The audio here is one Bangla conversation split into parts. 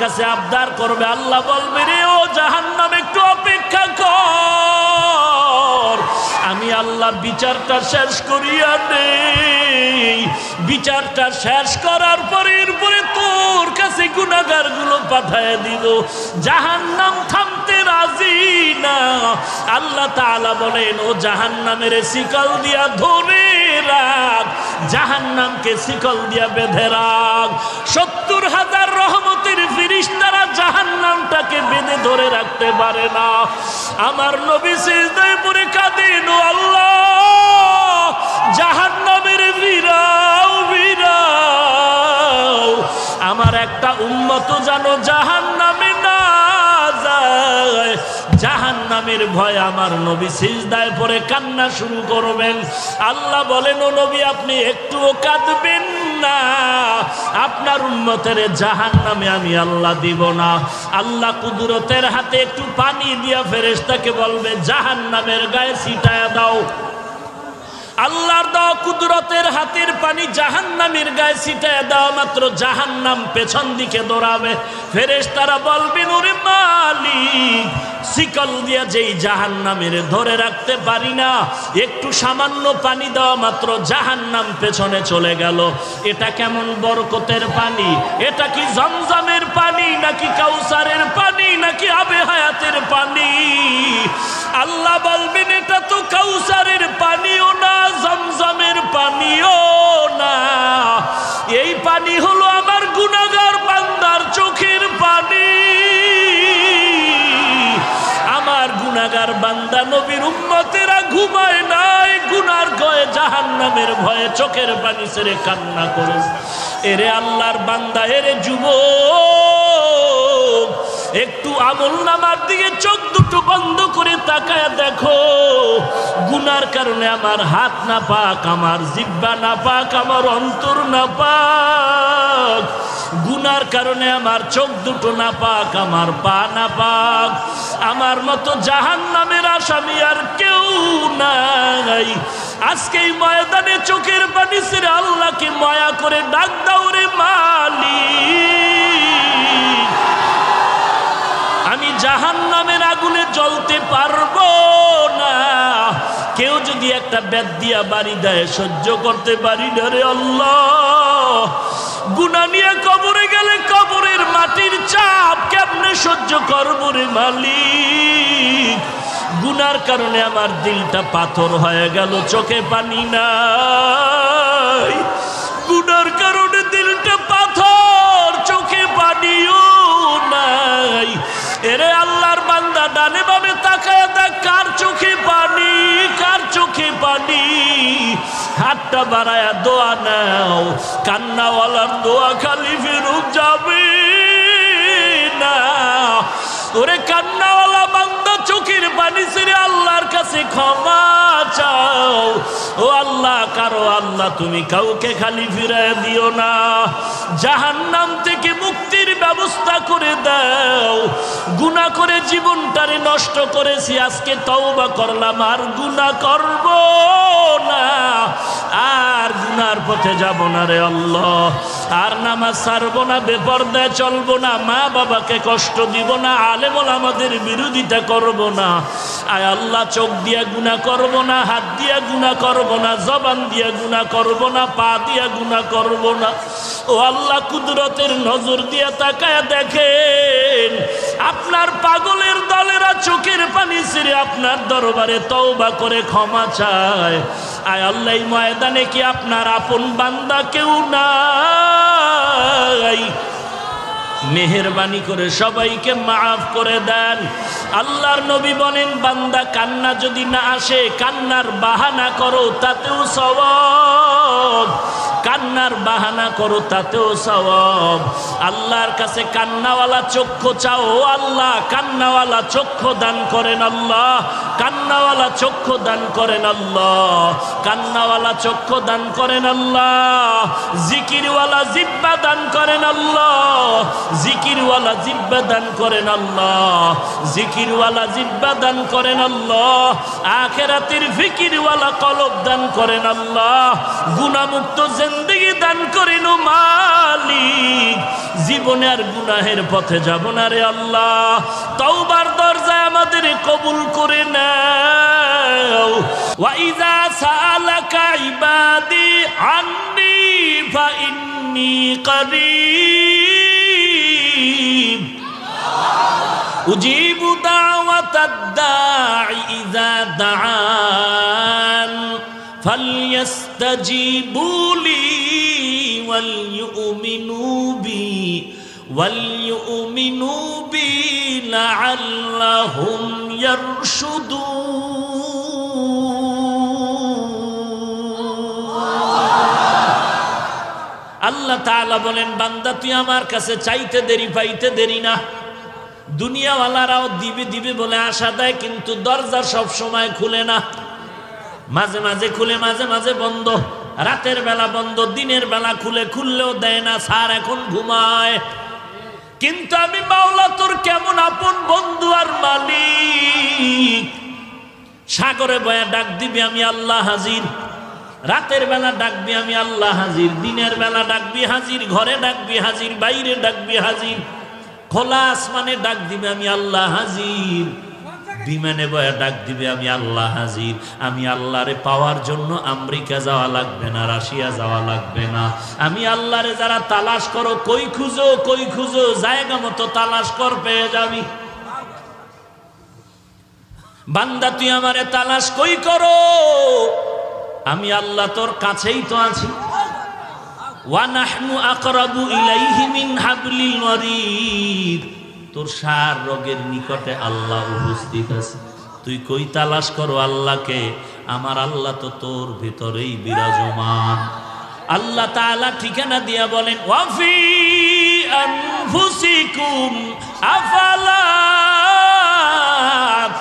কাছে আবদার করবে, আল্লাহ বলবে, রে ও জাহান্নাম একটু অপেক্ষা কর, আমি আল্লাহ বিচারটা শেষ করিয়া নেই। বিচারটা শেষ করার পরে এরপরে তোর কাছে গুনাহগার গুলো পাঠায় দিব। জাহান্নাম থামতে রাজি না। আল্লাহ তাআলা বলেন, ও জাহান্নামের শিকল দিয়া ধরে রাখ, জাহান্নামকে শিকল দিয়া বেঁধে রাখ। ৭০,০০০ রহমতের ফেরেশতারা জাহান্নামটাকে বেঁধে ধরে রাখতে পারে না। আমার নবী সিজদায় পড়ে কাঁদেন, ও আল্লাহ, জাহান্নামের ভিড়াও ভিড়াও, আমার একটা উম্মত যেন জাহান্নামে না যায়। জাহান্নামের ভয় আমার নবী সিজদায় পড়ে কান্না শুরু করবেন। আল্লাহ বলেন, ও নবী, আপনি একটুও কাঁদবেন না, আপনার উম্মতের জাহান্নামে আমি আল্লাহ দিব না। আল্লাহ কুদরতের হাতে একটু পানি দিয়া ফেরেশতাকে বলবে, জাহান্নামের গায়ে ছিটায়া দাও। আল্লাহর দেওয়া কুদরতের হাতের পানি জাহান্নামের গায়ে ছিটায় দেওয়া মাত্র জাহান্নাম পেছন দিকে দৌড়াবে। ফেরেশতারা বলবেন, ওরে মালিক, শিকল দিয়া যেই জাহান্নামের ধরে রাখতে পারি না, একটু সামান্য পানি দেওয়া মাত্র জাহান্নাম পেছনে চলে গেল। এটা কেমন বরকতের পানি? এটা কি জমজমের পানি, নাকি কাউসারের পানি, নাকি আবে হায়াতের পানি? আল্লাহ বলবেন, এটা তো কাউসারের পানিও না, জমজমের পানিও না, এই পানি হলো আমার গুনাহগার বান্দার চোখের পানি। আমার গুনাহগার বান্দা নবীর উম্মতেরা ঘুমায় নাই, গুনার ভয়ে, জাহান্নামের ভয়ে চোখের পানি ছেড়ে কান্না করে। এরে আল্লাহর বান্দা, এরে যুবক, একটু আমলনামার দিকে চোখ দুটো বন্ধ করে তাকায় দেখো। গুনার কারণে আমার হাত না পাক, আমার জিহ্বা না পাক, আমার অন্তর না পাক। গুনার কারণে আমার চোখ দুটো না পাক, আমার পা না পাক। আমার মতো জাহান্নামের আসামি আর কেউ নাই। আজকে এই ময়দানে চোখের পানি ছেড়ে আল্লাহকে মায়া করে ডাক দাও, রে মালিক, আমি জাহান্নামের আগুনে জ্বলতে পারবো না। কেউ যদি একটা বেত দিয়া বাড়ি দেয়, সহ্য করতে পারি না রে আল্লাহ। গুনাহ নিয়ে কবরে গেলে কবরের মাটির চাপ কেমনে সহ্য করবো রে মালিক? গুনার কারণে আমার দিলটা পাথর হয়ে গেল, চোখে পানি নাই। গুনার কারণে দিলটা পাথর, চোখে পানিও নাই। এরে আল্লাহর বান্দা, ডানে বামে তাকায় দেখ, কার চোখে পানি, কার চোখে পানি। হাতটা বাড়ায়া দোয়া নাও, কান্নাওয়ালার দোয়া খালি ফেরত যাবে না। ওরে কান্নাওয়ালা বান্দা, চোখের পানি ছেড়ে আল্লাহর কাছে ক্ষমা চাও। ও আল্লাহ, কারো আল্লাহ তুমি কাউকে খালি ফিরায় দিও না। জাহান্নাম থেকে মুক্তির ব্যবস্থা করে দাও। গুনাহ করে জীবনটারে নষ্ট করেছি, আজকে তওবা করলাম, আর গুনাহ করব না, আর গুনার পথে যাব না রে আল্লাহ। আর নামাজ ছাড়বো না, বেপরদায় চলবো না, মা বাবাকে কষ্ট দিব না, আলেম ওলামাদের বিরোধিতা করব না। আয় আল্লাহ, চোখ দিয়া গুনাহ করব না, হাত দিয়া গুনাহ করব না, জবান দিয়া গুনাহ করব না, পা দিয়া গুনাহ করব না। ও আল্লাহ, কুদরতের নজর দিয়া তাকায় দেখেন, আপনার পাগলের দলেরা চোখের পানি ছেড়ে আপনার দরবারে তওবা করে ক্ষমা চায়। আয় আল্লাহ, এই ময়দানে কি আপনার আপন বান্দা কেউ নাই? মেহেরবানি করে সবাইকে মাফ করে দেন। আল্লাহর নবী বলেন, বান্দা কান্না যদি না আসে, কান্নার বাহানা করো, তাতেও সওয়াব। কান্নার বাহানা করো, তাতেও সওয়াব। আল্লাহর কাছে কান্নাওয়ালা চক্ষু চাও। ও আল্লাহ, কান্নাওয়ালা চক্ষু দান করেন আল্লাহ, কান্নাওয়ালা চক্ষু দান করেন আল্লাহ, কান্নাওয়ালা চক্ষু দান করেন আল্লাহ। জিকিরওয়ালা জিহ্বা দান করেন আল্লাহ, জিকিরওয়ালা জিহ্বা দান করেন আল্লাহ, জিকিরওয়ালা জিহ্বা দান করেন আল্লাহ। আখিরাতের ফিকিরওয়ালা কলব দান করেন আল্লাহ। গুনাহমুক্ত জিন্দেগি দান করেন ও মালিক। জীবনে আর গুনাহের পথে যাব না রে আল্লাহ। তওবার দরজায় আমাদের কবুল করে নাও। ওয়া ইযা সাআলাকা ইবাদি আন্নী ফা ইন্নী করিব উজিবু দাওয়াতাদ দাঈ ইযা দাআন ফালইস্তাজিবু লি ওয়ালইউমিনু বি লাআল্লাহুম ইয়ারশুদুন। আল্লাহ তাআলা বলেন, বান্দা তুই আমার কাছে চাইতে দেরি পাইতে দেরি না। দুনিয়াওয়ালারাও দিবে দিবে বলে আশা দেয়, কিন্তু দরজা সব সময় খুলে না। মাঝে মাঝে খুলে, মাঝে মাঝে বন্ধ। রাতের বেলা বন্ধ, দিনের বেলা খুলে, খুললেও দেয় না, স্যার এখন ঘুমায়। কিন্তু আমি মাওলা তোর কেমন আপন বন্ধু আর মালিক। সাগরে বয়া ডাক দিবি, আমি আল্লাহ হাজির। রাতের বেলা ডাকবি, আমি আল্লাহ হাজির। দিনের বেলা ডাকবি হাজির, ঘরে ডাকবি হাজির, বাইরে ডাকবি হাজির। খোলা আসমানে ডাক দিবে, আমি আল্লাহ হাজির। বিমানে বয়া ডাক দিবে, আমি আল্লাহ হাজির। আমি আল্লাহরে পাওয়ার জন্য আমেরিকা যাওয়া লাগবে না, রাশিয়া যাওয়া লাগবে না। আমি আল্লাহরে যারা তালাশ করো, কই খুঁজো, কই খুঁজো, জায়গা মতো তালাশ কর, পেয়ে যাবি। বান্দা তুই আমারে তালাশ কই করো, আমি আল্লাহ তোর কাছেই তো আছি। ওয়া নাহনু আকরাবু ইলাইহি মিন হাবলিল ওয়ারিদ। তোর সার রোগের নিকটে আল্লাহ উপস্থিত আছে। তুই কই তালাশ করো আল্লাহকে, আমার আল্লাহ তো তোর ভিতরেই বিরাজমান। আল্লাহ তাআলা ঠিকানা দিয়া বলেন, ওয়াফি আনফুসিকুম আফালা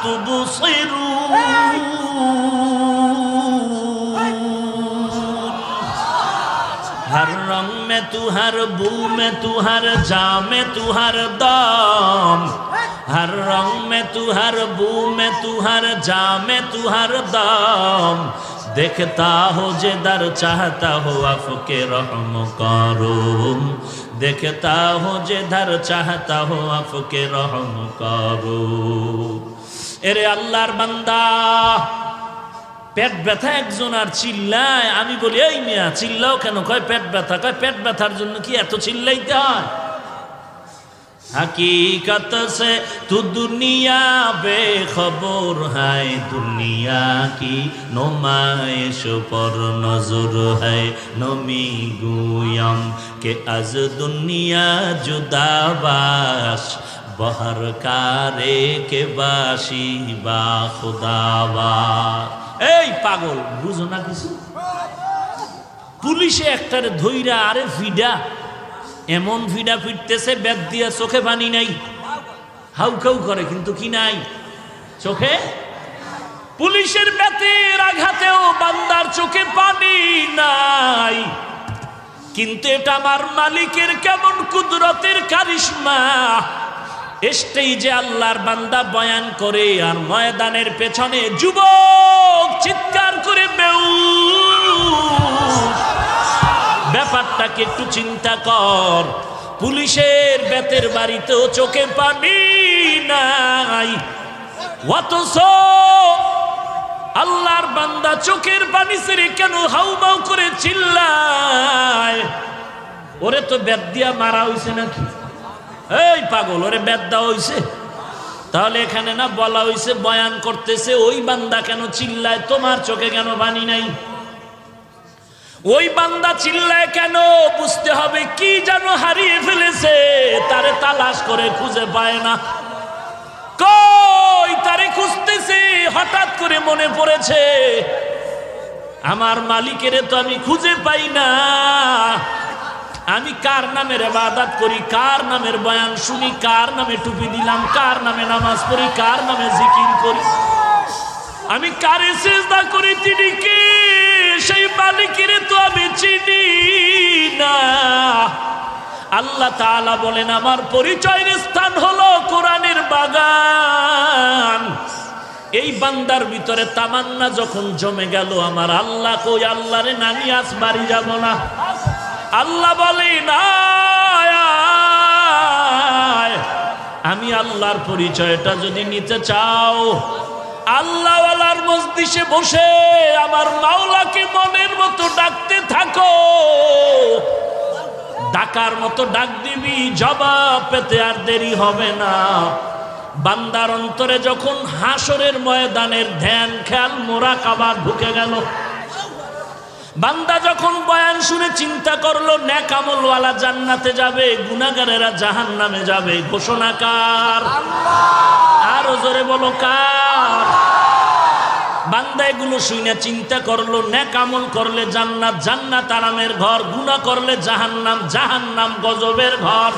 তুবসিরুন। हर रंग में तू, हर बू में तू, हर जा में तू, हर दम। हर रंग में तू, हर बू में तू, हर जा में तू, हर दम। देखता हो जिधर चाहता हो आपके रहम करूम। देखता हो जिधर चाहता हो आपके रहम करूम। एरे अल्लाहर बंदा, পেট ব্যথা একজন আর চিল্লায়। আমি বলি, এই মিয়া চিল্লাও কেন? কয় পেট ব্যথা। কয় পেট ব্যথার জন্য কি এত চিল্লাইতে হয়? हकीकत से तू दुनिया बेखबर है, दुनिया की नुमाइश पर नजर है। नमी गुयम के अज दुनिया जुदा बाश, बहर कारे के बाशी बा खुदावा। এই পাগল, বুঝো না কিছু? পুলিশে একটারে ধইরা আরে ফিডা, এমন ফিডা ফিরতেছে, বেদ দিয়া চোখে পানি নাই, হাউকাউ করে, কিন্তু কি নাই চোখে? পুলিশের বেতের আঘাতেও বান্দার চোখে পানি নাই। কিন্তু এটা আমার মালিকের কেমন কুদরতের কারিশমা। স্টেজে আল্লাহর বান্দা বয়ান করে, আর ময়দানের পেছনে যুবক চিৎকার করে বেউস। ব্যাপারটাকে একটু চিন্তা কর। পুলিশের বেতের বাড়িতেও চোখে পানি নাই, অথচ আল্লাহর বান্দা চোখের পানি ছেড়ে কেন হাউমাউ করে চিল্লায়? ওরে তো বেত দিয়া মারা হইছে নাকি? এই পাগল, ওরে বেত দেওয়া হইছে? তাহলে এখানে না বলা হইছে, বয়ান করতেছে, ওই বান্দা কেন চিল্লায়? তোমার চোখে কেন পানি নাই? ওই বান্দা চিল্লায় কেন? বুঝতে হবে কি যেন হারিয়ে ফেলেছে, তারে তালাশ করে খুঁজে পায় না। কই তারে খুঁজতেছে, হঠাৎ করে মনে পড়েছে, আমার মালিকেরে তো আমি খুঁজে পাই না। আমি কার নামের ইবাদত করি, কার নামের বয়ান শুনি, কার নামে টুপি দিলাম, কার নামে নামাজ পড়ি, কার নামে জিকির করি, আমি কারে সিজদা করি, তিনি কে? সেই মালিকেরে তো আমি চিনি না। আল্লাহ তাআলা বলেন, আমার পরিচয়ের স্থান হলো কোরআনের বাগান। এই বান্দার ভিতরে তামান্না যখন জমে গেল, আমার আল্লাহ কই, আল্লাহরে নামি আজ বাড়ি যাব না। আল্লাহ বলে না, আমি আল্লাহর পরিচয়টা যদি নিতে চাও, আল্লাহওয়ালার মজলিসে বসে আমার মাওলাকে মনের মতো ডাকতে থাকো। ডাকার মতো ডাক দিবি, জবাব পেতে আর দেরি হবে না। বান্দার অন্তরে যখন হাসরের ময়দানের ধ্যান খেয়াল মোরাকাবা ঢুকে গেল, বান্দা যখন বয়ান শুনে চিন্তা করলো নেক আমলওয়ালা জান্নাতে যাবে, গুনাহগারেরা জাহান্নামে যাবে, ঘোষণা কার? আরো জোরে বলো কার? বান্দা এগুলো শুনে চিন্তা করলো নেক আমল করলে জান্নাত, জান্নাত আরামের ঘর, গুনাহ করলে জাহান্নাম, জাহান্নাম গজবের ঘর।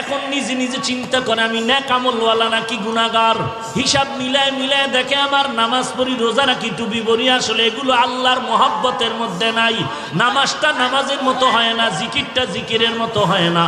এখন নিজে নিজে চিন্তা করে আমি নেক আমলওয়ালা নাকি গুনাহগার। হিসাব মিলায় মিলায় দেখে আমার নামাজ পড়ি, রোজা রাখি, টুপি পরি, আসলে এগুলো আল্লাহর মহব্বতের মধ্যে নাই। নামাজটা নামাজের মতো হয় না, জিকিরটা জিকিরের মতো হয় না,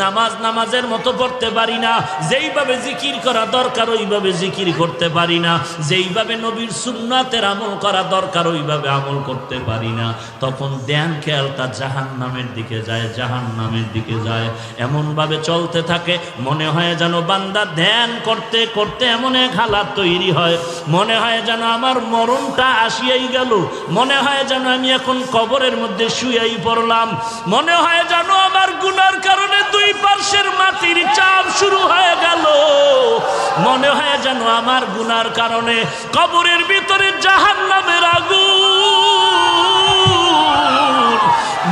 নামাজ নামাজের মতো পড়তে পারি না, যেইভাবে জিকির করা দরকার ওইভাবে জিকির করতে পারি না, যেইভাবে নবীর সুন্নাতের আমল করা দরকার ওইভাবে আমল করতে পারি না। তখন ধ্যান খেয়ালটা জাহান্নামের দিকে যায়, জাহান্নামের দিকে যায়। এমনভাবে চলতে থাকে, মনে হয় যেন বান্দা ধ্যান করতে করতে এমন এক হালাত তৈরি হয়, মনে হয় যেন আমার মরণটা আসিয়াই গেল, মনে হয় যেন আমি এখন কবরের মধ্যে শুয়েই পড়লাম, মনে হয় যেন আমার গুনার কারণে দুই পার্শ্বের মাটির চাপ শুরু হয়ে গেল, মনে হয় যেন আমার গুনার কারণে কবরের ভিতরে জাহান্নামের আগুন,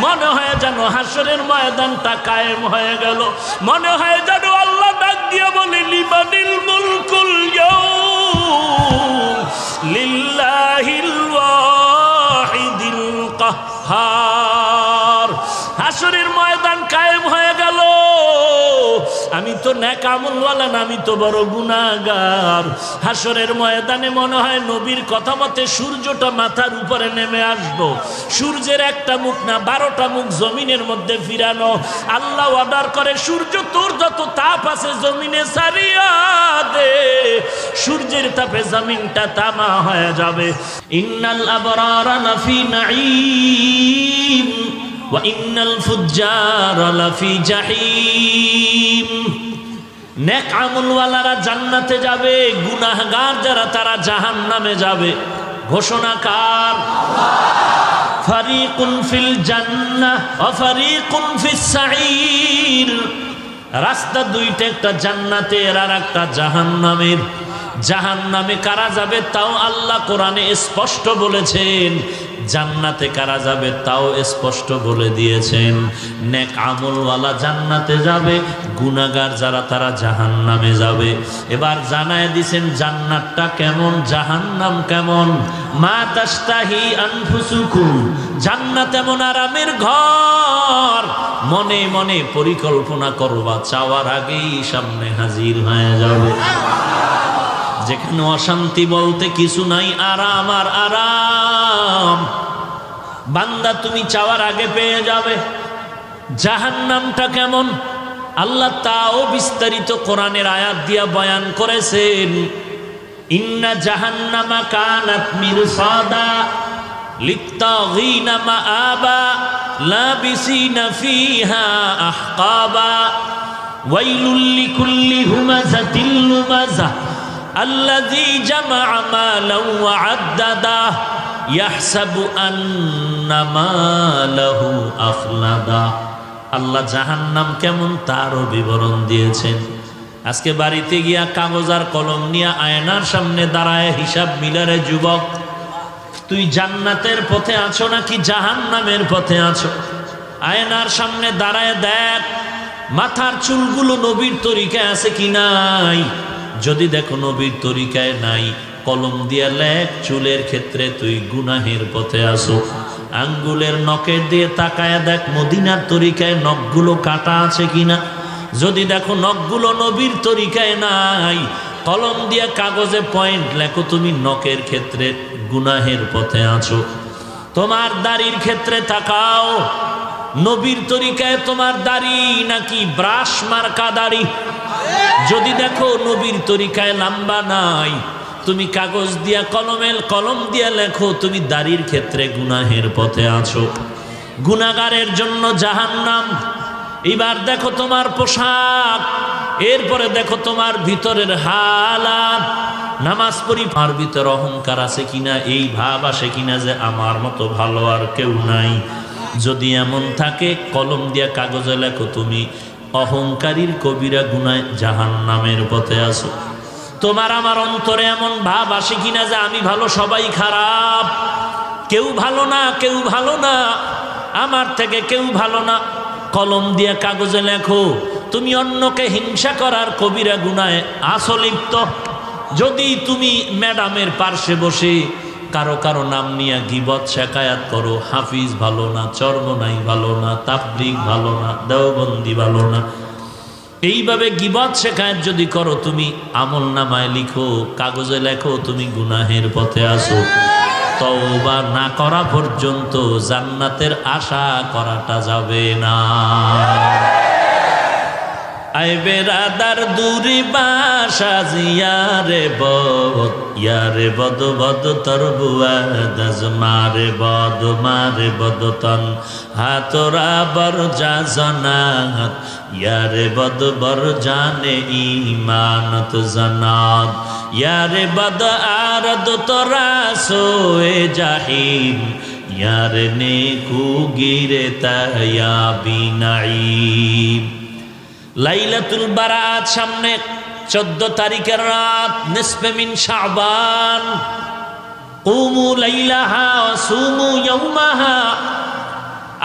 মনে হয় যেন হাসরের ময়দানটা কায়েম হয়ে গেল, মনে হয় যেন আল্লাহ ডাক দিয়ে বলে লিমানিল মুলকুল ইয়াউম লিল্লাহিল ওয়াহিদিল কাহ্হার। হাসরের ময়দান কায়েম হয়ে গেল, আমি তো নেক আমলওয়ালা না, আমি তো বড় গুনাহগার। হাসরের ময়দানে মনে হয় নবীর কথা মতে সূর্যটা মাথার উপরে নেমে আসবো, সূর্যের একটা মুখ না 12টা মুখ জমিনের মধ্যে ফিরানো। আল্লাহ অর্ডার করে সূর্য তোর যত তাপ আছে জমিনে সারিয়া দে, সূর্যের তাপে জমিনটা তামা হয়ে যাবে। ইন্নাল আবরারা লাফি নাঈম ওয়া ইন্নাল ফুজ্জারা লাফি জাহিম। নেক আমলওয়ালারা জান্নাতে যাবে, গুনাহগার যারা তারা জাহান্নামে যাবে। ঘোষণা কার? ফারিকুন ফিল জান্নাহ ওয়া ফারিকুন ফিস সাঈর। রাস্তা দুইটা, একটা জান্নাতের আর একটা জাহান্নামের। জাহান্নামে কারা যাবে তাও আল্লাহ কোরআনে স্পষ্ট বলেছেন, জান্নাতে কারা যাবে তাও স্পষ্ট বলে দিয়েছেন। নেক আমলওয়ালা জান্নাতে যাবে, গুনাহগার যারা তারা জাহান্নামে যাবে। এবার জানায় দিছেন জান্নাতটা কেমন, জাহান্নাম কেমন। মা তাশতাহি আনফুসুকুম, জান্নাত এমন আরামের ঘর, মনে মনে পরিকল্পনা করবা, চাওয়ার আগেই সামনে হাজির হয়ে যাবে। যেখানে অশান্তি বলতে কিছু নাই, আরাম আর আরাম। বান্দা তুমি চাওয়ার আগে পেয়ে যাবে। জাহান্নামটা কেমন আল্লাহ তাও বিস্তারিত কোরআনের আয়াত দিয়া বয়ান করেছেন। ইন্না জাহান্নামা কানাত মিরসাদা লিত্তাগিনা মাআবা লাবিসিনা ফিহা আহকাবা ওয়াইলুল লিকুল্লি হুমাযাতিল লুমাযাহ আল্লাযী জামাআ মালান ওয়া আদ্দাদা ইয়াহসাবু আন্না মালাহু আফলাদা। আল্লাহ জাহান্নাম কেমন তারও বিবরণ দিয়েছেন। আজকে বাড়িতে গিয়া কাগজ আর কলম নিয়ে আয়নার সামনে দাঁড়ায় হিসাব মিলারে যুবক, তুই জান্নাতের পথে আছো নাকি জাহান্নামের পথে আছো? আয়নার সামনে দাঁড়ায় দেখ মাথার চুলগুলো নবীর তরিকায় আছে কি নাই। যদি দেখো নবীর তরিকায় নাই, কলম দিয়া লেখ চুলের ক্ষেত্রে তুই গুনাহের পথে আসো। আঙ্গুলের নখের দিয়ে তাকায় দেখ মদিনার তরিকায় নখগুলো কাটা আছে কিনা। যদি দেখো নখগুলো নবীর তরিকায় নাই, কলম দিয়া কাগজে পয়েন্ট লেখো তুমি নখের ক্ষেত্রে গুনাহের পথে আছো। তোমার দাড়ির ক্ষেত্রে তাকাও, নবীর তরিকায় তোমার দাড়ি নাকি ব্রাশ মার্কা দাড়ি। যদি দেখো নবীর তরিকায় লম্বা নাই, তুমি কাগজ দিয়া কলম দিয়া লেখো তুমি দাড়ির ক্ষেত্রে গুনাহের পথে আছো। গুনাহগারের জন্য জাহান্নাম। এবার দেখো তোমার পোশাক, এরপরে দেখো তোমার ভিতরের হালাত, নামাজ পড়ি আর ভিতরে অহংকার আছে কিনা, এই ভাব আসে কিনা যে আমার মতো ভালো আর কেউ নাই। যদি এমন থাকে কলম দিয়া কাগজে লেখো তুমি অহংকারীর কবিরা গুনায় জাহান্নামের পথে আছো। তোমার আমার অন্তরে এমন ভাব আসে কিনা যে আমি ভালো সবাই খারাপ, কেউ ভালো না, কেউ ভালো না, আমার থেকে কেউ ভালো না। কলম দিয়ে কাগজে লেখো তুমি অন্যকে হিংসা করার কবিরা গুনায় আছো লিপ্ত। যদি তুমি ম্যাডামের পার্শ্বে বসে কারো কারো নাম নিয়ে গীবত শেখায়াত করো, হাফিজ ভালো না, চরমনাই ভালো না, তাবলীগ ভালো না, দেওবন্দি ভালো না, এইভাবে গীবত শেখায়াত যদি করো তুমি আমল নামায় লিখো, কাগজে লেখো তুমি গুনাহের পথে আসো। তওবা না করা পর্যন্ত জান্নাতের আশা করাটা যাবে না। আই বেরাদার দূরি বাসা জিয়ারে বদ, ইয়ারে বদ বদ তর বুয়াদাজ মারে বদ তন হাতরা বর যা জনাত, ইয়ারে বদ বর জানে ইমানত জনাত, ইয়ারে বদ আরদ তোরা সোয়ে জাহিম, ইয়ারে নেকু গিরে তায়া বিনাইম। লাইলাতুল বারাত সামনে, 14 তারিখের রাত, নিসফে মিন শাবান, কুমু লাইলাহা ওয়া সুমু ইয়াওমাহা।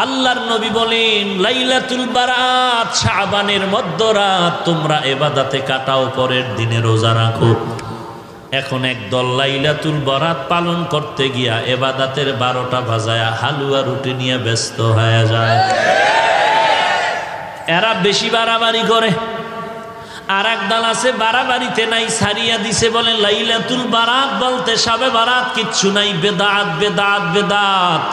আল্লাহর নবী বলেন লাইলাতুল বারাত শাবানের মধ্যরাত তোমরা ইবাদতে কাটাও, পরের দিনে রোজা রাখো। এখন একদল লাইলাতুল বারাত পালন করতে গিয়া ইবাদতের 12টা বাজায়া হালুয়া রুটি নিয়ে ব্যস্ত হয়ে যায়। এরা বেশি বাড়াবাড়ি করে। আর এক দল আছে বাড়াবাড়িতে নাই, সারিয়া দিছে, বলে লাইলাতুল বারাত বলতে সবে বারাত কিচ্ছু নাই, বেদাত বেদাত বেদাত।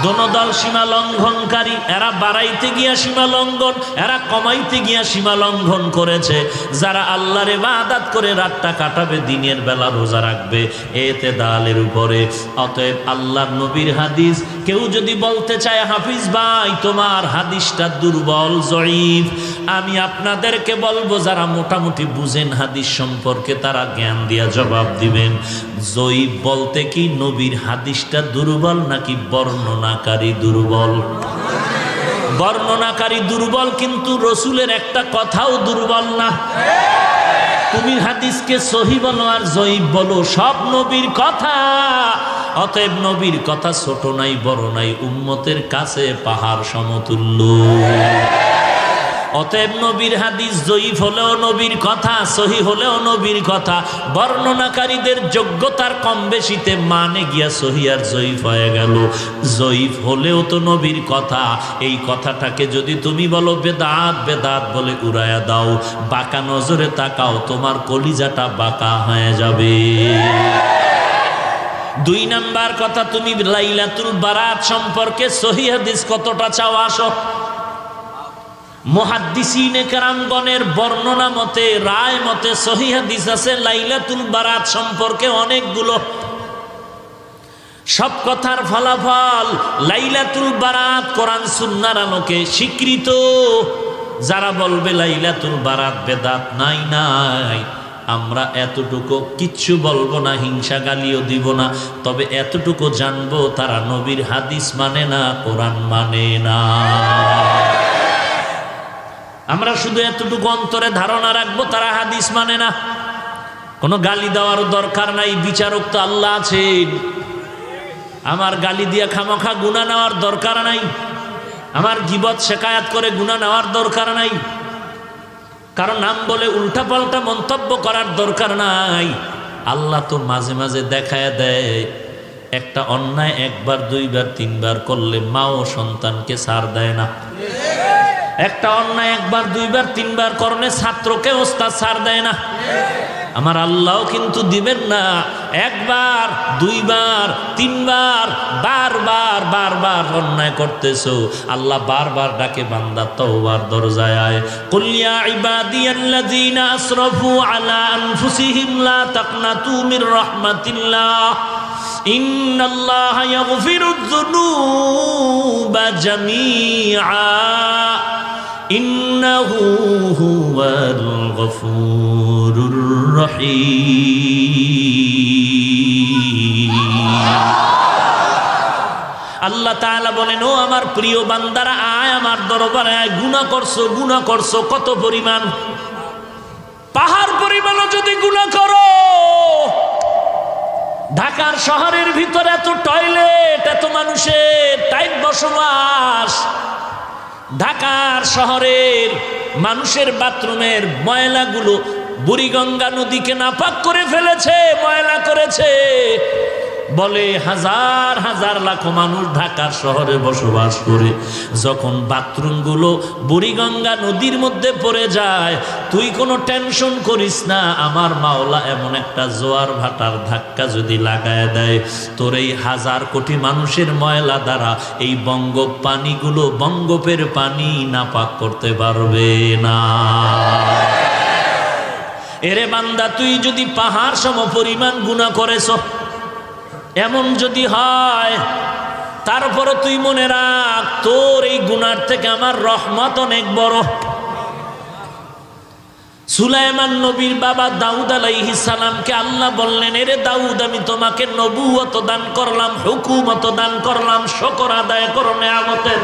দোনো দল সীমা লঙ্ঘনকারী। এরা বাড়াইতে গিয়া সীমা লঙ্ঘন, এরা কমাইতে গিয়া সীমা লঙ্ঘন করেছে। যারা আল্লাহর ইবাদত করে রাতটা কাটাবে, দিনের বেলা রোজা রাখবে, এতে দালের উপরে। অতএব আল্লাহর নবীর হাদিস কেউ যদি বলতে চায় হাফিজ ভাই তোমার হাদিসটা দুর্বল জয়ীফ, আমি আপনাদেরকে বলবো যারা মোটামুটি বুঝেন হাদিস সম্পর্কে তারা জ্ঞান দিয়া জবাব দিবেন। জয়ীফ বলতে কি নবীর হাদিসটা দুর্বল নাকি বর্ণনাকারী দুর্বল? বর্ণনাকারী দুর্বল, কিন্তু রসুলের একটা কথাও দুর্বল না। তুমি হাদিসকে সহি বলো আর জয়ীফ বলো, সব নবীর কথা। অতএব নবীর কথা ছোট নাই বড় নাই, উম্মতের কাছে পাহাড় সমতুল্য। অতএব নবীর হাদিস জয়ীফ হলেও নবীর কথা, সহি হলেও নবীর কথা। বর্ণনাকারীদের যোগ্যতার কম বেশিতে মানে গিয়া সহি আর জয়ীফ হয়ে গেল। জয়ীফ হলেও তো নবীর কথা। এই কথাটাকে যদি তুমি বলো বেদাত বেদাত বলে উড়ায়া দাও, বাঁকা নজরে তাকাও, তোমার কলিজাটা বাঁকা হয়ে যাবে। 2 নাম্বার কথা, তুমি লাইলাতুল বারাত সম্পর্কে সহি হাদিস কতটা চাও আসো। মুহাদ্দিসিনে কেরামগণের বর্ণনা মতে, রায় মতে সহিহ হাদিস আছে লাইলাতুল বারাত সম্পর্কে অনেকগুলো। সব কথার ফলাফল লাইলাতুল বারাত কোরআন সুন্নাহর আলোকে স্বীকৃত। যারা বলবে লাইলাতুল বারাত বেদাত, নাই নাই, আমরা এতটুকু কিচ্ছু বলবো না, হিংসা গালিও দিব না, তবে এতটুকু জানবো তারা নবীর হাদিস মানে না, কোরআন মানে না। আমরা শুধু এতটুকু অন্তরে ধারণা রাখবো তারা হাদিস মানে না। কোনো গালি দেওয়ার দরকার নাই, বিচারক তো আল্লাহ আছেন। আমার গালি দিয়া খামখা গুনাহ নেওয়ার দরকার নাই, আমার গীবত শেখায়াত করে গুনাহ নেওয়ার দরকার নাই, কারণ নাম বলে উল্টাপাল্টা মন্তব্য করার দরকার নাই। আল্লাহ তো মাঝে মাঝে দেখায় দেয়, একটা অন্যায় 1 বার 2 বার 3 বার করলে মাও সন্তানকে ছাড় দেয় না। একটা অন্যায় 1 বার 2 বার 3 বার করলে ছাত্রকে ওস্তাদ ছাড় দেয় না। আমার আল্লাহও কিন্তু দিবেন না। 1 বার 2 বার 3 বার বারবার বারবার অন্যায় করতেছো, আল্লাহ বারবার ডাকে বান্দা তওবার দরজায় আয়। কুল ইয়া ইবাদিয়াল্লাযীনা আসরাফু আলা আনফুসিহিম লা তাকনাতু মির রাহমাতিল্লাহ ইন্নাল্লাহা ইয়াগফিরুয যুনুবা জামিআ ইন্নাহু হুয়াল গফুরুর রহিম। আল্লাহ তাআলা বলেন, ও আমার প্রিয় বান্দারা, আয় আমার দরবারে আয়। গুনাহ করছো কত পরিমাণ? পাহাড় পরিমাণও যদি গুনাহ করো। ঢাকার শহরের ভিতরে এত টয়লেট, এত মানুষের টাইট বসবাস। ঢাকার শহরের মানুষের বাথরুমের ময়লাগুলো বুড়িগঙ্গা নদীকে নাপাক করে ফেলেছে, ময়লা করেছে। বলে হাজার হাজার লাখ মানুষ ঢাকার শহরে বসবাস করে, যখন বাথরুমগুলো বুড়িগঙ্গা নদীর মধ্যে পড়ে যায়, তুই কোনো টেনশন করিস না। আমার মাওলা এমন একটা জোয়ার ভাটার ধাক্কা যদি লাগায় দেয়, তোর এই হাজার কোটি মানুষের ময়লা দ্বারা এই পানিগুলো বঙ্গোপের পানি নাপাক করতে পারবে না। এরে বান্দা, তুই যদি পাহাড় সম পরিমাণ গুনাহ করেছ, এমন যদি হয়, তারপরও তুই মনে রাখ, তোর এই গুনার থেকে আমার রহমত অনেক বড়। সুলাইমান নবীর বাবা দাউদ আলাইহিস সালামকে আল্লাহ বললেন, এরে দাউদ, আমি তোমাকে নবুয়ত দান করলাম, হুকুমত দান করলাম, শুকর আদায় করো নেয়ামতের।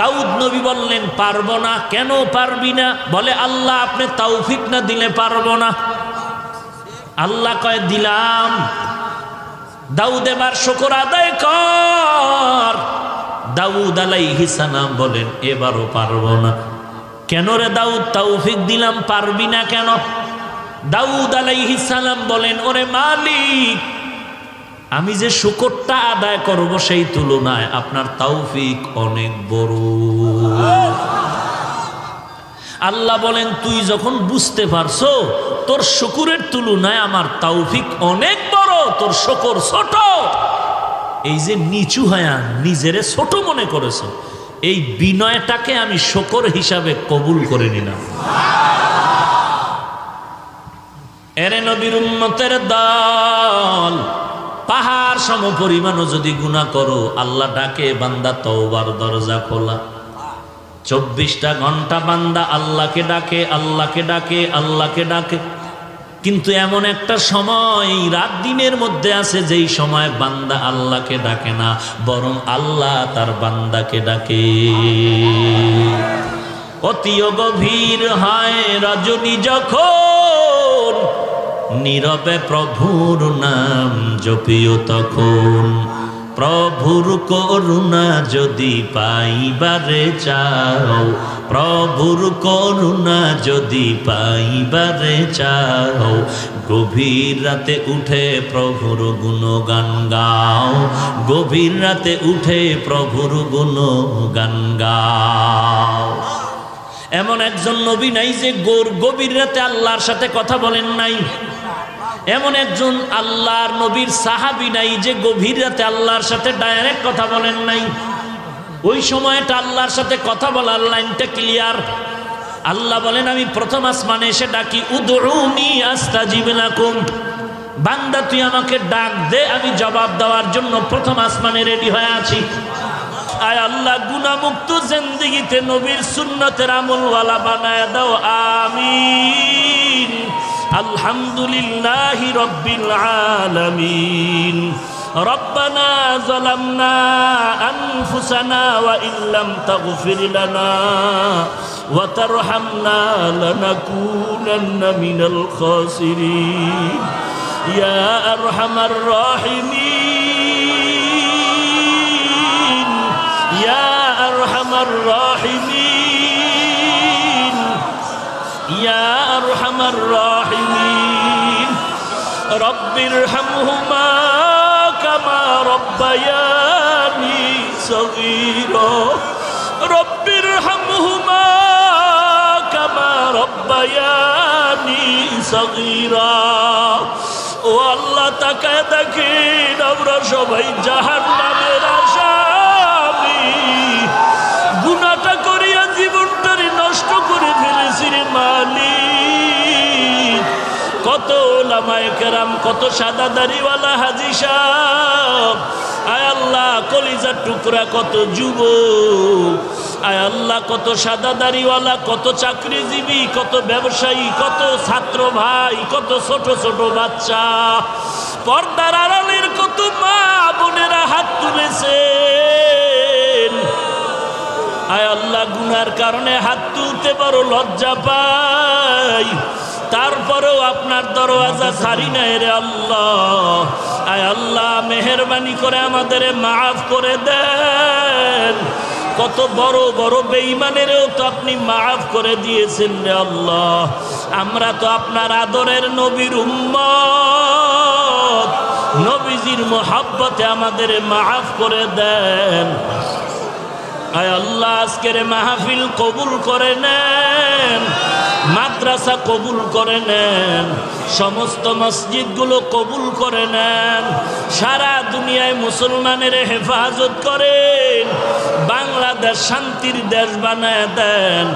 দাউদ নবী বললেন, পারবো না। কেন পারবি না? বলে, আল্লাহ আপনি তৌফিক না দিলে পারবো না। আল্লাহ কয়, দিলাম। দাউদ এবার শুকর আদায় কর। দাউদ আলাইহিস সালাম বলেন, এবারও পারবো না। কেন রে দাউদ, তৌফিক দিলাম, পারবি না কেন? দাউদ আলাইহিস সালাম বলেন, ওরে মালিক, আমি যে শুকরটা আদায় করব সেই তুলনায় আপনার তৌফিক অনেক বড়। আল্লাহ বলেন, তুই যখন বুঝতে পারছো তোর শুকরের তুলনায় আমার তৌফিক অনেক বড়, তোর শুকর ছোট, এই যে নিচু হয়া নিজেরে ছোট মনে করেছো, এই বিনয়টাকে আমি শুকর হিসাবে কবুল করে নিলাম। এরে নবীর উম্মতের দল, পাহাড় সম পরিমাণও যদি গুনাহ করো, আল্লাহ ডাকে, বান্দা তওবার দরজা খোলা। 24টা ঘন্টা বান্দা আল্লাহকে ডাকে, আল্লাহকে ডাকে, আল্লাহকে ডাকে। কিন্তু এমন একটা সময় রাত দিনের মধ্যে আছে, যেই সময় বান্দা আল্লাহকে ডাকে না, বরং আল্লাহ তার বান্দাকে ডাকে। অতি গভীর হয় রজনী যখন, নীরবে প্রভুর নাম জপিও তখন। প্রভুর করুণা যদি পাইবারে চাও, প্রভুর করুণা যদি পাইবারে চাও, গভীর রাতে উঠে প্রভুর গুণগান গাও, গভীর রাতে উঠে প্রভুর গুণগান গাও। এমন একজন নবী নাই যে গভীর রাতে আল্লাহর সাথে কথা বলেন নাই। এমন একজন আল্লাহর নবীর সাহাবী নাই যে গভীর রাতে আল্লাহর সাথে ডাইরেক্ট কথা বলেন নাই। ওই সময়টা আল্লাহর সাথে কথা বলার লাইনটা ক্লিয়ার। আল্লাহ বলেন, আমি প্রথম আসমানে এসে ডাকি, উদউনি আস্তাজিব লাকুম। বান্দা তুই আমাকে ডাক দে, আমি জবাব দেওয়ার জন্য প্রথম আসমানে রেডি হয়ে আছি। আয় আল্লাহ, গুনাহমুক্ত জিন্দেগিতে নবীর সুন্নতের আমলওয়ালা বানায় দাও, আমিন। আলহামদুলিল্লাহি রাব্বিল আলামিন। রব্বানা যালামনা আনফুসানা ওয়া ইল্লাম তাগফির লানা ওয়া তারহামনা লানাকুনান্না মিনাল খাসিরিন। ইয়া আরহামার রাহিমিন, ইয়া আরহামার রাহিমিন, ইয়া আরহামার রাহিমিন। রব্বিরহামহুমা কামা রব্বায়ানি সগীরা, রব্বিরহামহুমা কামা রব্বায়ানি সগীরা। ও আল্লাহ, তাকায় দেখেন আমরা সবাই জাহান্নামের আসামি। গুনাহটা করিয়া জীবনটারে নষ্ট করে ফেলেছি রে মালিক। কত ওলামায়ে কেরাম, কত সাদা দাড়িওয়ালা হাজী সাহেব, আয় আল্লাহ কলিজার টুকরা কত যুবক, আয় আল্লাহ, কত সাদা দাড়িওয়ালা, কত চাকরিজীবী, কত ব্যবসায়ী, কত ছাত্র ভাই, কত ছোট ছোট বাচ্চা, পর্দার আড়ালের কত মা বোনেরা হাত তুলেছেন। আয় আল্লাহ, গুনার কারণে হাত তুলতে বড় লজ্জা পাই, তারপরেও আপনার দরওয়াজা ছাড়ি নাই রে আল্লাহ। আয় আল্লাহ, মেহেরবানি করে আমাদের মাফ করে দেন। কত বড় বড় বেঈমানেরও তো আপনি মাফ করে দিয়েছেন রে আল্লাহ। আমরা তো আপনার আদরের নবীর উম্মত, নবীজির মোহাব্বতে আমাদের মাফ করে দেন। আয় আল্লাহ, আজকের মাহফিল কবুল করে নেন, মাদ্রাসা কবুল করে নেন, সমস্ত মসজিদগুলো কবুল করে নেন, সারা দুনিয়ায় মুসলমানের হেফাজত করেন, বাংলাদেশ শান্তির দেশ বানায় দেন,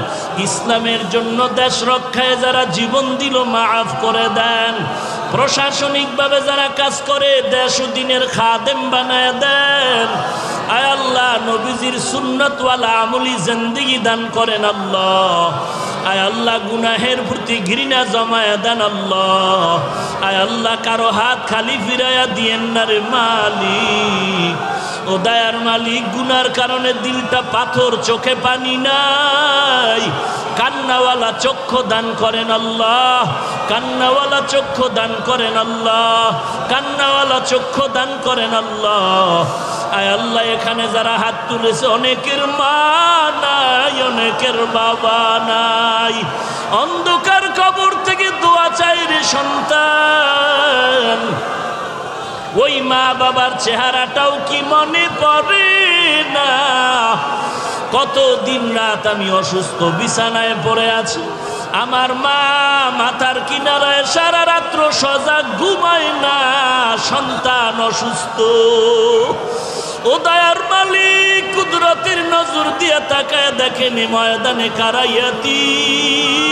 ইসলামের জন্য দেশ রক্ষায় যারা জীবন দিল মাফ করে দেন, প্রশাসনিকভাবে যারা কাজ করে দেশ ও দিনের খাদেম বানায় দেন। আয় আল্লাহ, নবীজির সুন্নতওয়ালা আমলি জিন্দেগি দান করেন আল্লাহ। আয় আল্লাহ, গুনাহের প্রতি ঘৃণা জমায়া দেন আল্লাহ। আয় আল্লাহ, কারো হাত খালি ফিরাইয়া দিয়েন না রে মালিক। ও দয়ার মালিক, গুনার কারণে দিলটা পাথর, চোখে পানি নাই, কান্নাওয়ালা চক্ষু দান করেন আল্লাহ, কান্নাওয়ালা চক্ষু দান করেন আল্লাহ, কান্নাওয়ালা চক্ষু দান করেন আল্লাহ। আয় আল্লাহ, এখানে যারা হাত তুলেছে অনেকের মা নাই, অনেকের বাবা নাই, অন্ধকার কবর থেকে দোয়া চাই রে সন্তান। ওই মা বাবার চেহারাটাও কি মনে পড়ে না? কত দিন রাত আমি অসুস্থ বিছানায় পড়ে আছি, আমার মা মাথার কিনারায় সারা রাত্র সজাগ ঘুমায় না, সন্তান অসুস্থ। ও দয়ার মালিক, কুদরতের নজর দিয়ে তাকায় দেখেন ময়দানে কারা ইয়তীম,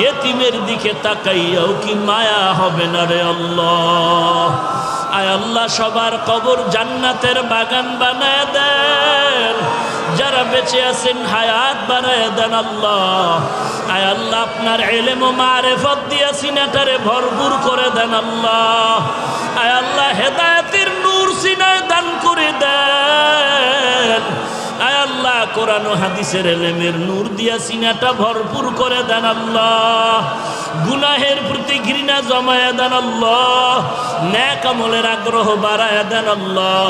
ইয়তীমের দিকে তাকাইয়াও কি মায়া হবে না রে আল্লাহ। আয় আল্লাহ, সবার কবর জান্নাতের বাগান বানায় দেন, যারা বেঁচে আছেন হায়াত বানায় দেন আল্লাহ। আয় আল্লাহ, আপনার ইলম ও মারিফত দিয়া সিনাটারে ভরপুর করে দেন আল্লাহ। আয় আল্লাহ, হেদায়েতের নূর সিনায় দান করে দেন। আয় আল্লাহ, কোরআন ও হাদিসের ইলমের নূর দিয়া সিনাটা ভরপুর করে দেন আল্লাহ। গুনাহের প্রতি ঘৃণা জমায়া দেন আল্লাহ, নেক আমলের আগ্রহ বাড়ায়া দেন আল্লাহ।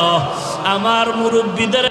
আমার মুরব্বিদের